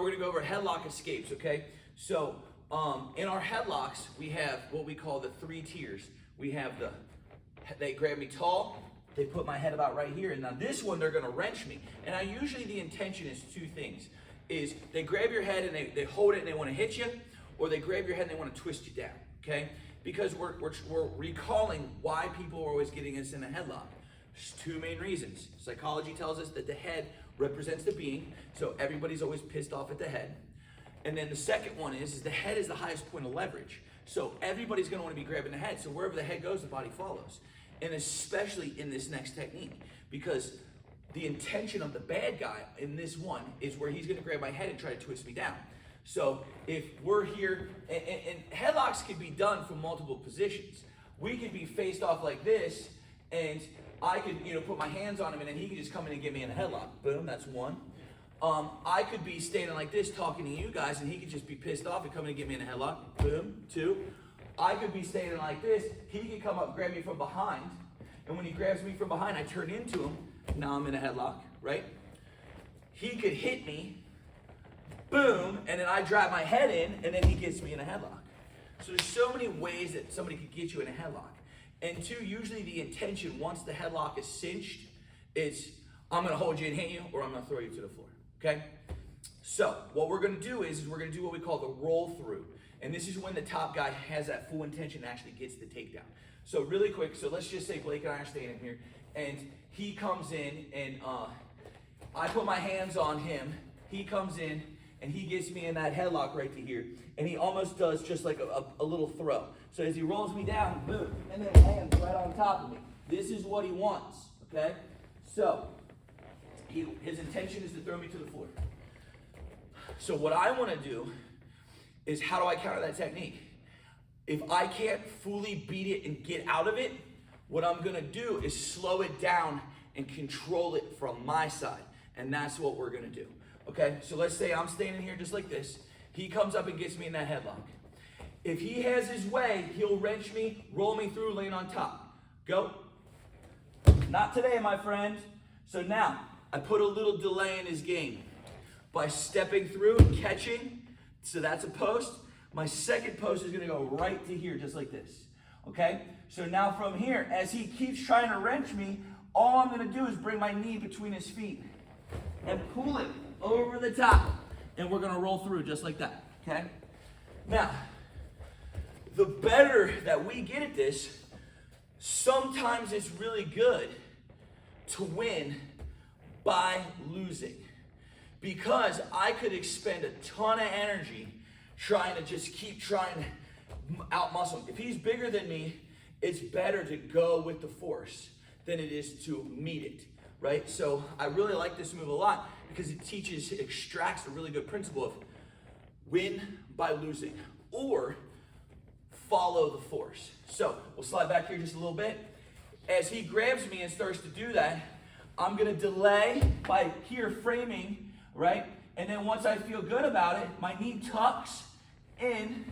we're gonna go over headlock escapes, okay? So in our headlocks, we have what we call the 3 tiers. We have they grab me tall, they put my head about right here, and now this one, they're gonna wrench me. And now usually the intention is 2 things. Is they grab your head and they hold it and they wanna hit you, or they grab your head and they wanna twist you down, okay? Because we're recalling why people are always getting us in a headlock. There's 2 main reasons. Psychology tells us that the head represents the being, so everybody's always pissed off at the head. And then the second one is the head is the highest point of leverage. So everybody's gonna wanna be grabbing the head, so wherever the head goes, the body follows. And especially in this next technique, because the intention of the bad guy in this one is where he's gonna grab my head and try to twist me down. So if we're here, and headlocks can be done from multiple positions. We could be faced off like this, and I could, put my hands on him, and then he could just come in and get me in a headlock. Boom, that's 1. I could be standing like this talking to you guys, and he could just be pissed off and come in and get me in a headlock. Boom, 2. I could be standing like this. He could come up and grab me from behind, and when he grabs me from behind, I turn into him. Now I'm in a headlock, right? He could hit me, boom, and then I drive my head in, and then he gets me in a headlock. So there's so many ways that somebody could get you in a headlock. And 2, usually the intention, once the headlock is cinched, is I'm gonna hold you and hit you, or I'm gonna throw you to the floor, okay? So what we're gonna do is we're gonna do what we call the roll through. And this is when the top guy has that full intention and actually gets the takedown. So really quick, so let's just say Blake and I are standing here, and he comes in, and I put my hands on him, he comes in, and he gets me in that headlock right to here. And he almost does just like a little throw. So as he rolls me down, boom, and then lands right on top of me. This is what he wants, okay? So his intention is to throw me to the floor. So what I want to do is, how do I counter that technique? If I can't fully beat it and get out of it, what I'm gonna do is slow it down and control it from my side. And that's what we're gonna do. Okay, so let's say I'm standing here just like this. He comes up and gets me in that headlock. If he has his way, he'll wrench me, roll me through, laying on top. Go. Not today, my friend. So now, I put a little delay in his game by stepping through and catching. So that's a post. My second post is gonna go right to here, just like this. Okay? So now from here, as he keeps trying to wrench me, all I'm gonna do is bring my knee between his feet and pull it over the top, and we're gonna roll through just like that, okay? Now, the better that we get at this, sometimes it's really good to win by losing, because I could expend a ton of energy trying to just keep trying to out-muscle him. If he's bigger than me, it's better to go with the force than it is to meet it, right? So I really like this move a lot, because it extracts a really good principle of win by losing, or follow the force. So we'll slide back here just a little bit. As he grabs me and starts to do that, I'm gonna delay by here framing, right? And then once I feel good about it, my knee tucks in,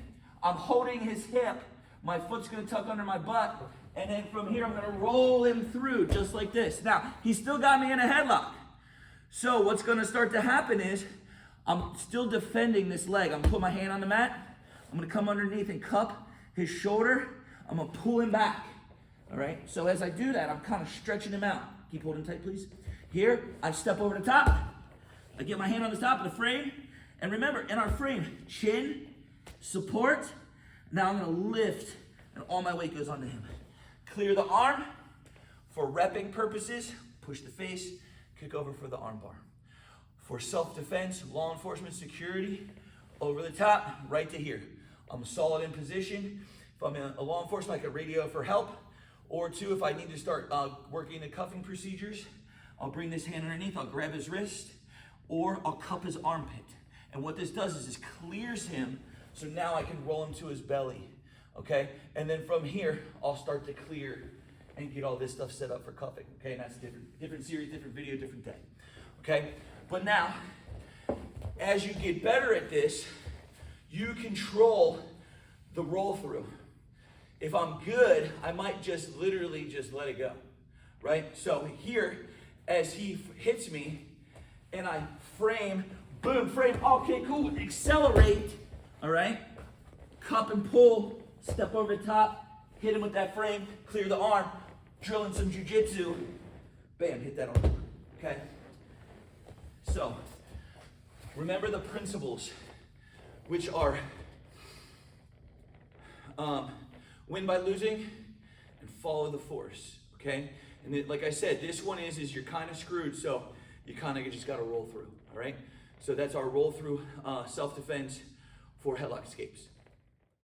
I'm holding his hip, my foot's gonna tuck under my butt, and then from here I'm gonna roll him through just like this. Now, he's still got me in a headlock. So what's gonna start to happen is, I'm still defending this leg. I'm gonna put my hand on the mat, I'm gonna come underneath and cup his shoulder, I'm gonna pull him back, all right? So as I do that, I'm kind of stretching him out. Keep holding tight, please. Here, I step over the top, I get my hand on the top of the frame, and remember, in our frame, chin, support, now I'm gonna lift, and all my weight goes onto him. Clear the arm, for repping purposes, push the face, kick over for the arm bar. For self-defense, law enforcement, security, over the top, right to here. I'm solid in position. If I'm in a law enforcement, I can radio for help. Or 2, if I need to start working the cuffing procedures, I'll bring this hand underneath, I'll grab his wrist, or I'll cup his armpit. And what this does is this clears him, so now I can roll him to his belly, okay? And then from here, I'll start to clear and get all this stuff set up for cuffing, okay? And that's different series, different video, different day, okay? But now, as you get better at this, you control the roll through. If I'm good, I might just literally just let it go, right? So here, as he hits me, and I frame, boom, frame, okay, cool, accelerate, all right? Cup and pull, step over the top, hit him with that frame, clear the arm, drilling some jujitsu, bam, hit that arm, okay? So, remember the principles, which are win by losing and follow the force, okay? And then, like I said, this one is you're kind of screwed, so you kind of just got to roll through, all right? So that's our roll through self-defense for headlock escapes.